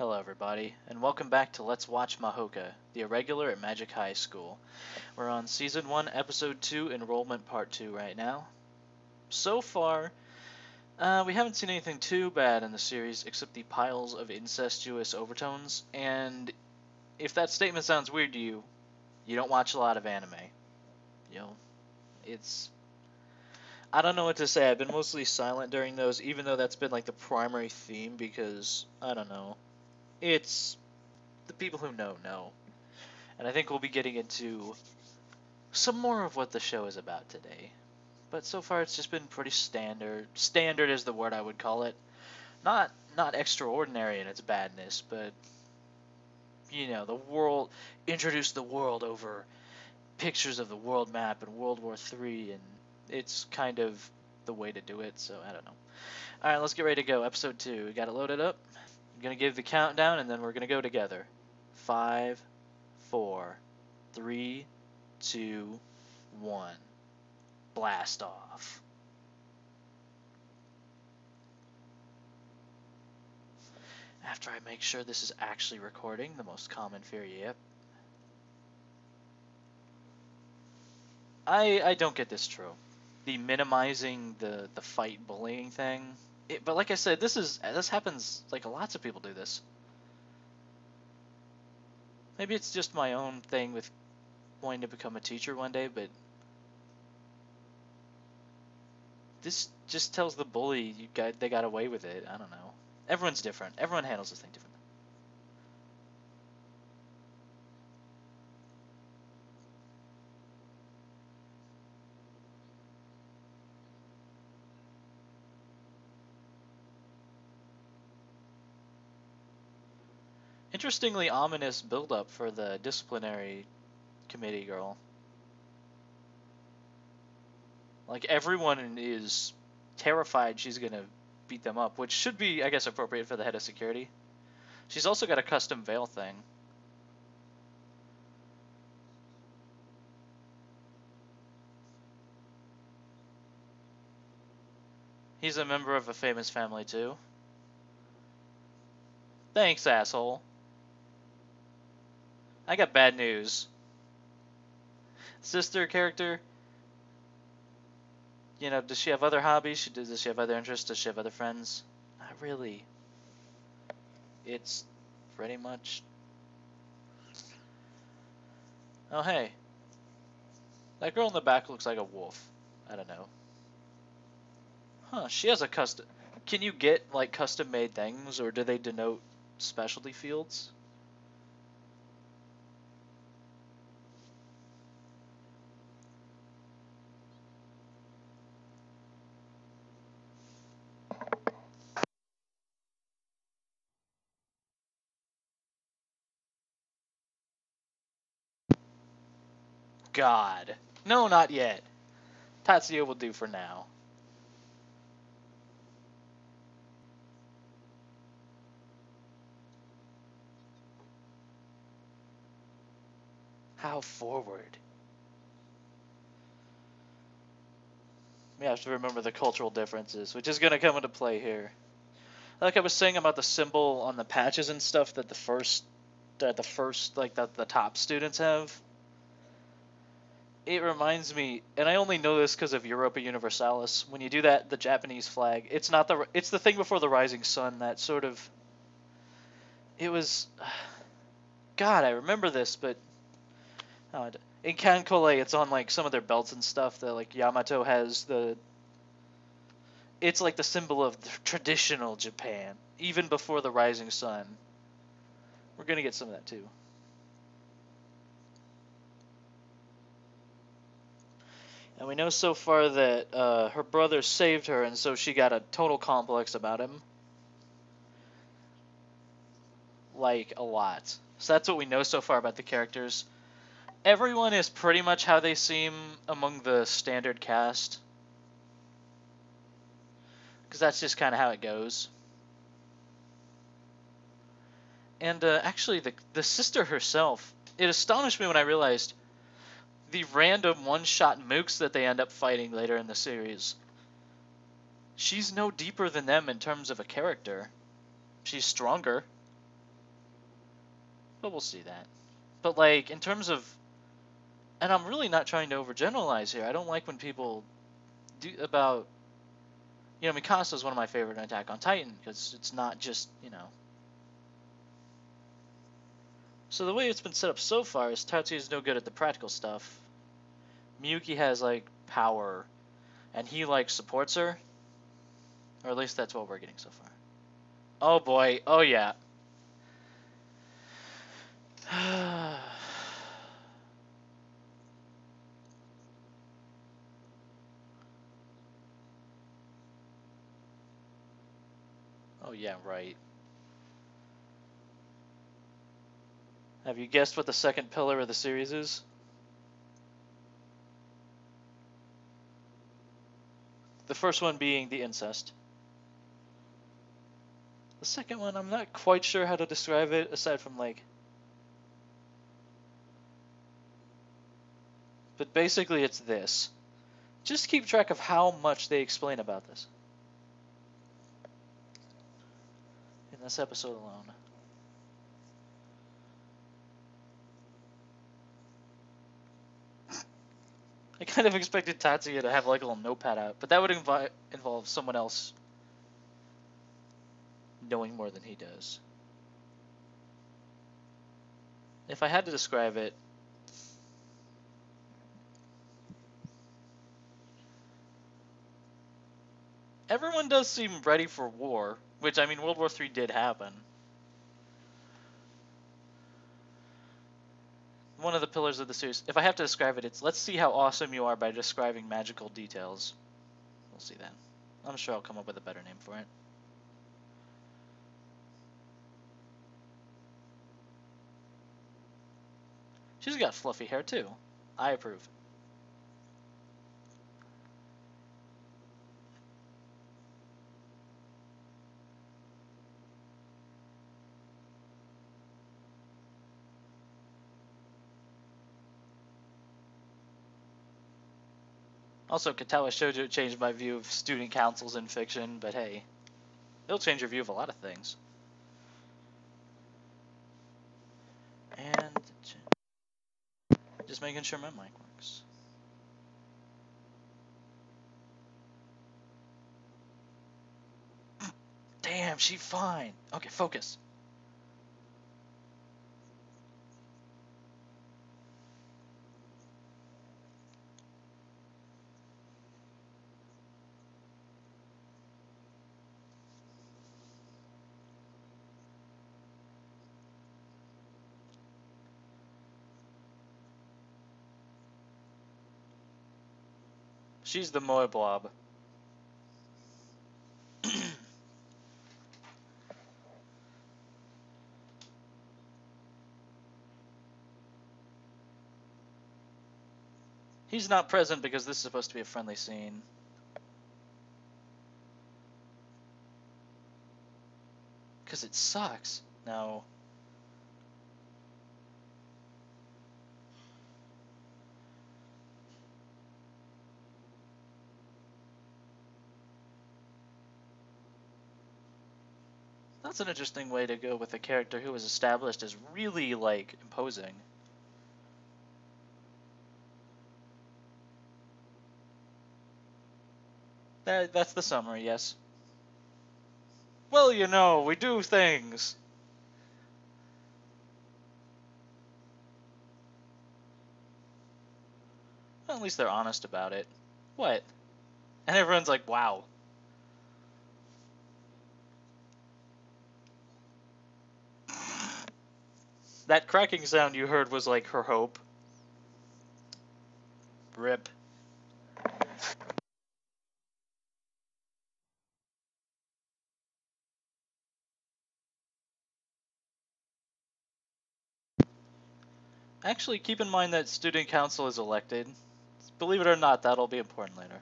Hello everybody, and welcome back to Let's Watch Mahouka, the Irregular at Magic High School. We're on Season 1, Episode 2, Enrollment Part 2 right now. So far, we haven't seen anything too bad in the series except the piles of incestuous overtones, and if that statement sounds weird to you, you don't watch a lot of anime. You know, it's... I don't know what to say. I've been mostly silent during those, even though that's been like the primary theme because, I don't know, it's... the people who know. And I think we'll be getting into some more of what the show is about today. But so far it's just been pretty standard. Standard is the word I would call it. Not extraordinary in its badness, but you know, the world introduced the world over pictures of the world map and World War III, and it's kind of the way to do it, so I don't know. Alright, let's get ready to go. Episode 2. We got it loaded up. I'm gonna give the countdown and then we're gonna go together. 5, 4, 3, 2, 1. Blast off. After I make sure this is actually recording, the most common fear, yep. I don't get this trope. The minimizing the fight bullying thing. But like I said, this happens, like lots of people do this. Maybe it's just my own thing with wanting to become a teacher one day, but this just tells the bully they got away with it. I don't know. Everyone's different. Everyone handles this thing differently. Interestingly ominous build-up for the disciplinary committee girl. Like, everyone is terrified she's gonna beat them up, which should be, I guess, appropriate for the head of security. She's also got a custom veil thing. He's a member of a famous family, too. Thanks, asshole. I got bad news. Sister character, you know, does she have other hobbies? Does she have other interests? Does she have other friends? Not really. It's pretty much... Oh, hey. That girl in the back looks like a wolf. I don't know. Huh, she has a custom... Can you get, like, custom-made things, or do they denote specialty fields? God. No, not yet. Tatsuya will do for now. How forward? We have to remember the cultural differences, which is going to come into play here. Like I was saying about the symbol on the patches and stuff that the top students have. It reminds me, and I only know this because of Europa Universalis. When you do that, the Japanese flag, it's the thing before the rising sun. That sort of, it was, God, I remember this, but in Kankole, it's on like some of their belts and stuff. That like Yamato has it's like the symbol of the traditional Japan, even before the rising sun. We're gonna get some of that too. And we know so far that her brother saved her, and so she got a total complex about him. Like, a lot. So that's what we know so far about the characters. Everyone is pretty much how they seem among the standard cast. Because that's just kind of how it goes. And actually, the sister herself, it astonished me when I realized the random one-shot mooks that they end up fighting later in the series. She's no deeper than them in terms of a character. She's stronger. but we'll see that. But like in terms of, and I'm really not trying to overgeneralize here. I don't like when people do about, Mikasa is one of my favorite in Attack on Titan because it's not just, So the way it's been set up so far is Tatsuya is no good at the practical stuff. Miyuki has like power, and he like supports her, or at least that's what we're getting so far. Oh boy, oh yeah. Oh yeah, right. Have you guessed what the second pillar of the series is? The first one being the incest. The second one, I'm not quite sure how to describe it, aside from like... But basically it's this. Just keep track of how much they explain about this. In this episode alone. I kind of expected Tatsuya to have like a little notepad out, but that would involve someone else knowing more than he does. If I had to describe it, everyone does seem ready for war, which, I mean, World War III did happen. One of the pillars of the series, if I have to describe it, it's let's see how awesome you are by describing magical details. We'll see that. I'm sure I'll come up with a better name for it. She's got fluffy hair too. I approve. Also, Katawa Shoujo changed my view of student councils in fiction, but hey, it'll change your view of a lot of things. And just making sure my mic works. Damn, she fine. Okay, focus. She's the Moe Blob. He's not present because this is supposed to be a friendly scene. Because it sucks. No. That's an interesting way to go with a character who was established as really, like, imposing. That's the summary, yes. Well, we do things. Well, at least they're honest about it. What? And everyone's like, wow. That cracking sound you heard was like her hope. Rip. Actually, keep in mind that student council is elected. Believe it or not, that'll be important later.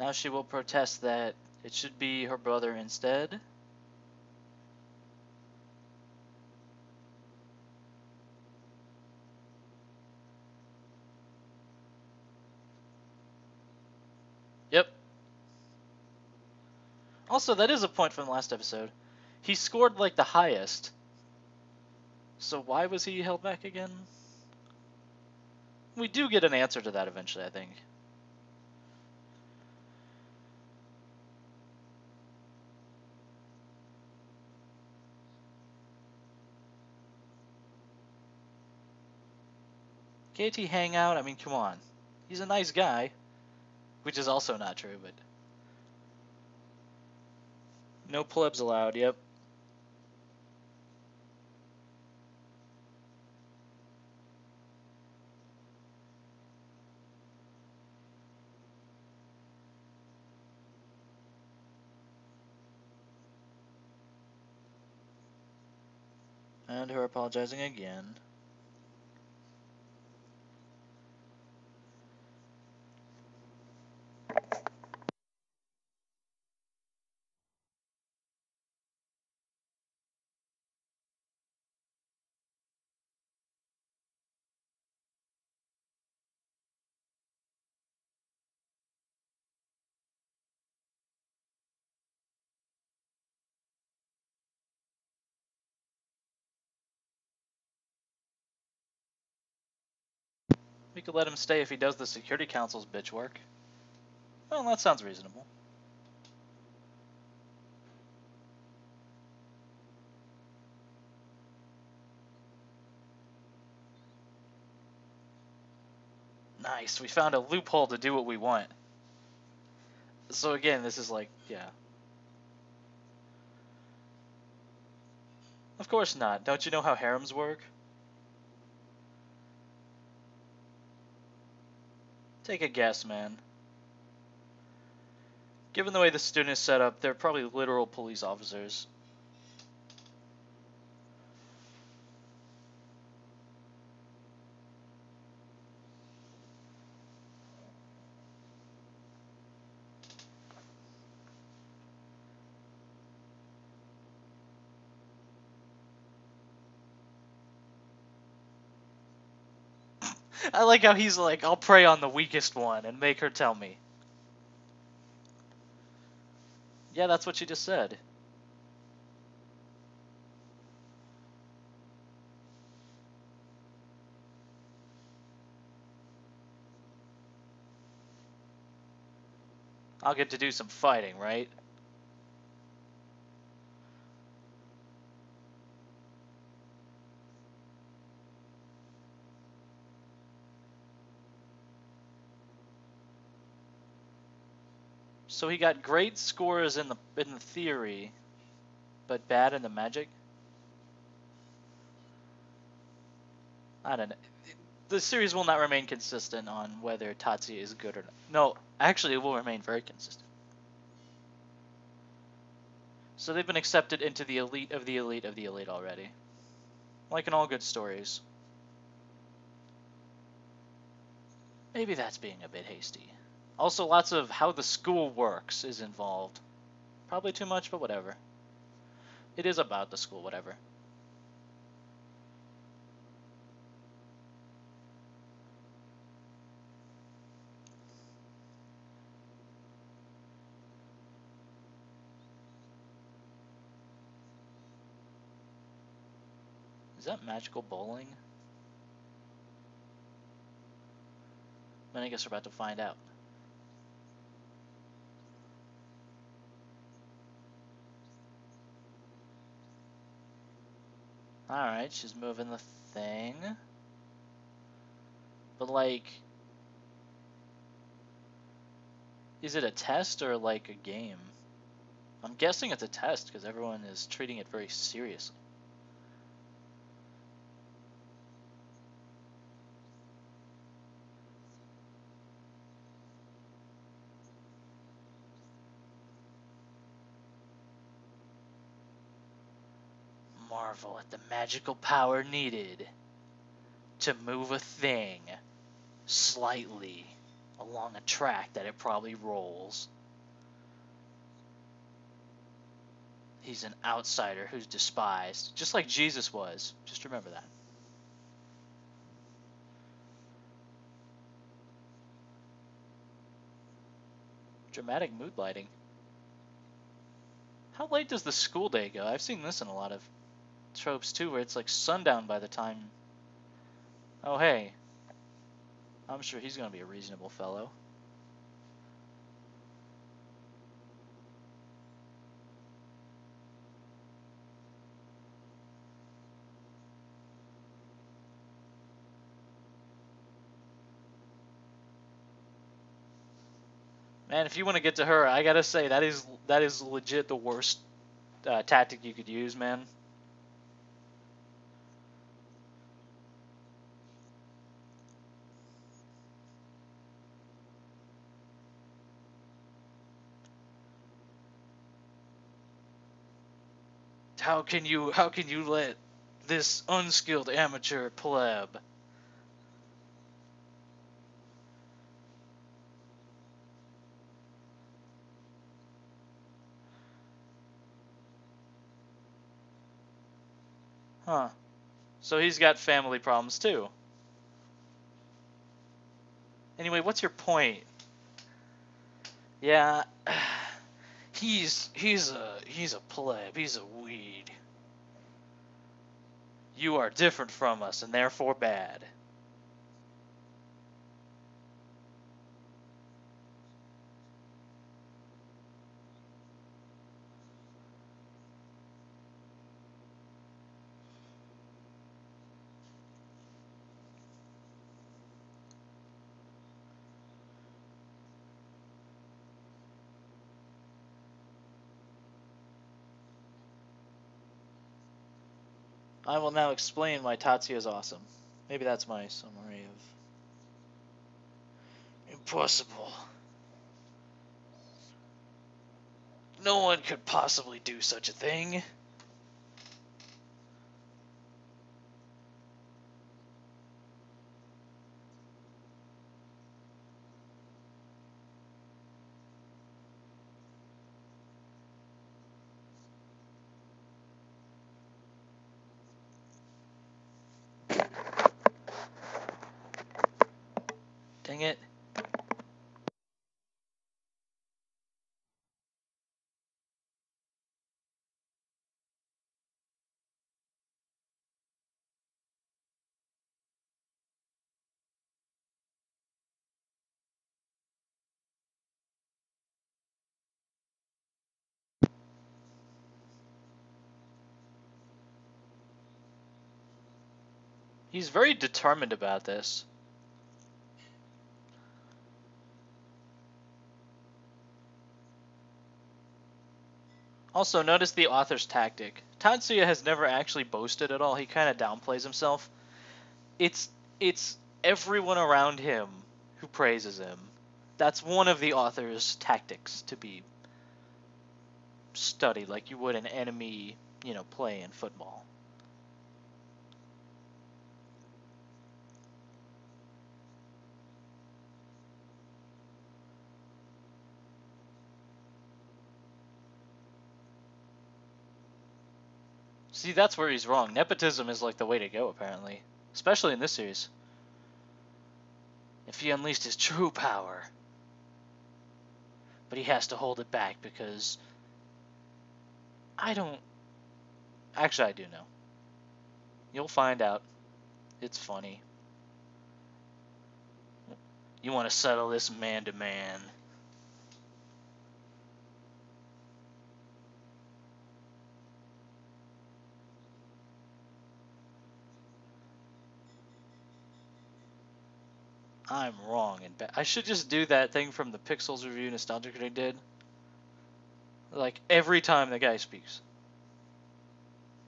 Now she will protest that it should be her brother instead. Yep. Also, that is a point from the last episode. He scored like the highest. So why was he held back again? We do get an answer to that eventually, I think. KT hangout, I mean, come on. He's a nice guy. Which is also not true, but... No plebs allowed, yep. And her apologizing again. We could let him stay if he does the Security Council's bitch work. Well, that sounds reasonable. Nice, we found a loophole to do what we want. So again, this is like, yeah. Of course not. Don't you know how harems work? Take a guess, man. Given the way the student is set up, they're probably literal police officers. I like how he's like, I'll prey on the weakest one and make her tell me. Yeah, that's what she just said. I'll get to do some fighting, right? So he got great scores in the theory, but bad in the magic? I don't know. The series will not remain consistent on whether Tatsuya is good or not. No, actually, it will remain very consistent. So they've been accepted into the elite of the elite of the elite already. Like in all good stories. Maybe that's being a bit hasty. Also, lots of how the school works is involved. Probably too much, but whatever. It is about the school, whatever. Is that magical bowling? Then I guess we're about to find out. Alright, she's moving the thing. But like... Is it a test or like a game? I'm guessing it's a test because everyone is treating it very seriously. Marvel at the magical power needed to move a thing slightly. along a track that it probably rolls. He's an outsider who's despised, just like Jesus was. Just remember that. Dramatic mood lighting. How late does the school day go? I've seen this in a lot of tropes too, where it's like sundown by the time. Oh hey, I'm sure he's gonna be a reasonable fellow. Man, if you want to get to her, I gotta say that is legit the worst tactic you could use, man. How can you let this unskilled amateur pleb? Huh. So he's got family problems too. Anyway, what's your point? Yeah, he's a pleb. He's a weed. You are different from us and therefore bad. I will now explain why Tatsuya is awesome. Maybe that's my summary of impossible. No one could possibly do such a thing. Dang it. He's very determined about this. Also, notice the author's tactic. Tatsuya has never actually boasted at all. He kind of downplays himself. It's it's everyone around him who praises him. That's one of the author's tactics to be studied, like you would an enemy, play in football. See, that's where he's wrong. Nepotism is like the way to go, apparently. Especially in this series. If he unleashed his true power. But he has to hold it back because I don't... Actually, I do know. You'll find out. It's funny. You want to settle this man to man. I'm wrong and bad. I should just do that thing from the Pixels review Nostalgia Critic did. Like, every time the guy speaks.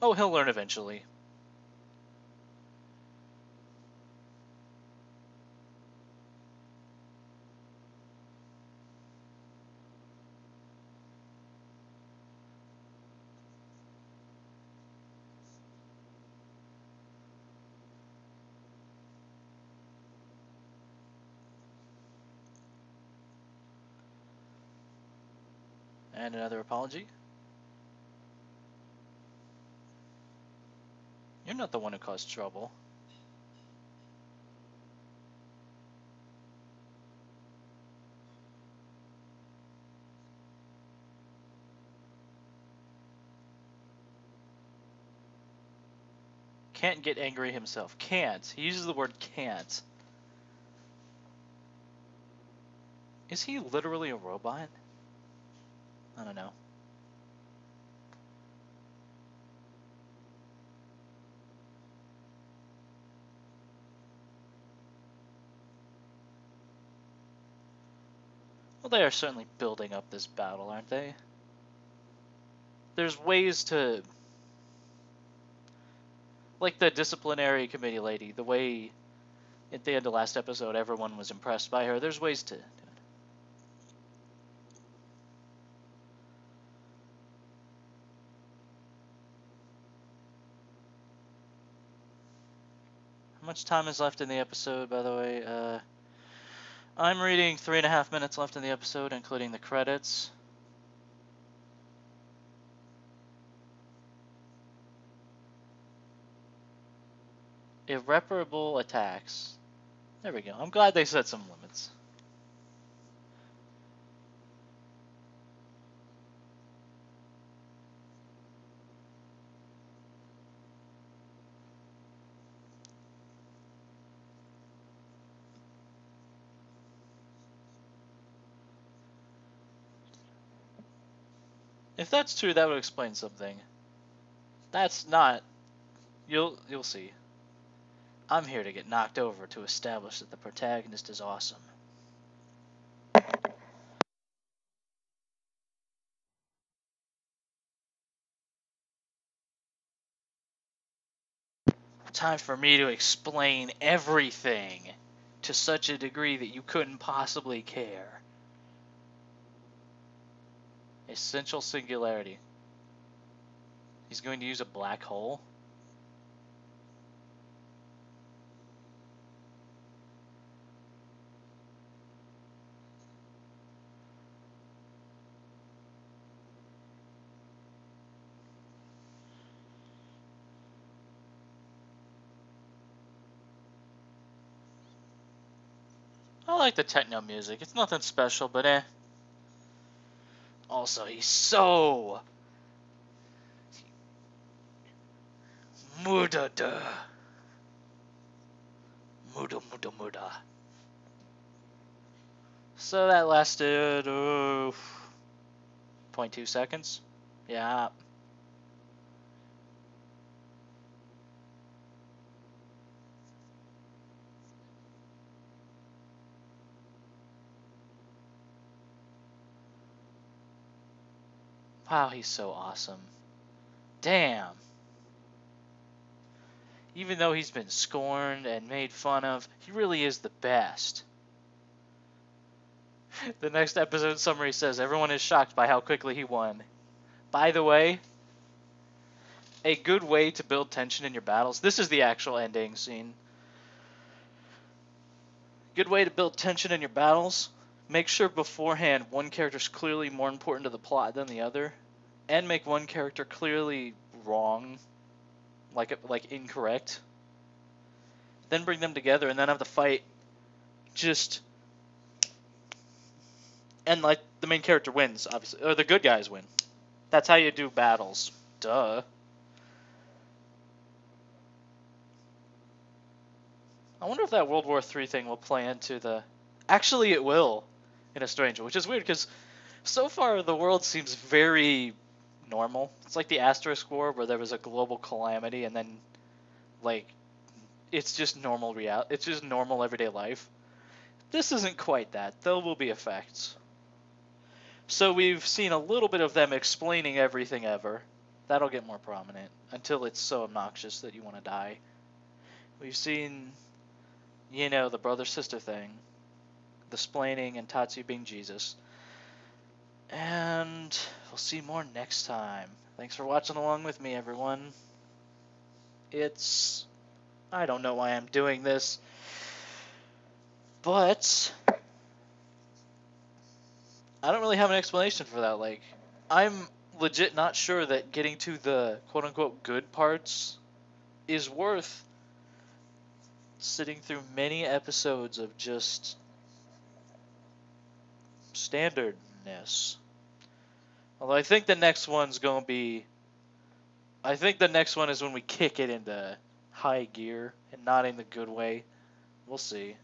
Oh, he'll learn eventually. And another apology. You're not the one who caused trouble. Can't get angry himself. Can't. He uses the word can't. Is he literally a robot? I don't know. Well, they are certainly building up this battle, aren't they? There's ways to... Like the disciplinary committee lady, the way at the end of last episode everyone was impressed by her, there's ways to do it. How much time is left in the episode, by the way? I'm reading 3.5 minutes left in the episode, including the credits. Irreparable attacks. There we go. I'm glad they set some limits. If that's true, that would explain something. That's not. You'll see. I'm here to get knocked over to establish that the protagonist is awesome. Time for me to explain everything to such a degree that you couldn't possibly care. Essential singularity. He's going to use a black hole? I like the techno music. It's nothing special, but eh. Also, he's so... Muda-da. Muda. So that lasted... 0.2 seconds? Yeah. Wow, he's so awesome. Damn. Even though he's been scorned and made fun of, he really is the best. The next episode summary says, everyone is shocked by how quickly he won. By the way, a good way to build tension in your battles, this is the actual ending scene. Good way to build tension in your battles, make sure beforehand one character's clearly more important to the plot than the other, and make one character clearly wrong, like incorrect. Then bring them together and then have the fight just... And like the main character wins, obviously, or the good guys win. That's how you do battles. Duh. I wonder if that World War III thing will play into the... Actually, it will, in a strange way, which is weird, because so far the world seems very normal. It's like the Asterisk War, where there was a global calamity, and then, like, it's just normal it's just normal everyday life. This isn't quite that. There will be effects. So we've seen a little bit of them explaining everything ever. That'll get more prominent, until it's so obnoxious that you want to die. We've seen... You know, the brother-sister thing. The splaining and Tatsu being Jesus. And we'll see more next time. Thanks for watching along with me, everyone. I don't know why I'm doing this. But... I don't really have an explanation for that, like... I'm legit not sure that getting to the quote unquote good parts is worth sitting through many episodes of just standardness. Although I think the next one's gonna be. I think the next one is when we kick it into high gear and not in the good way. We'll see.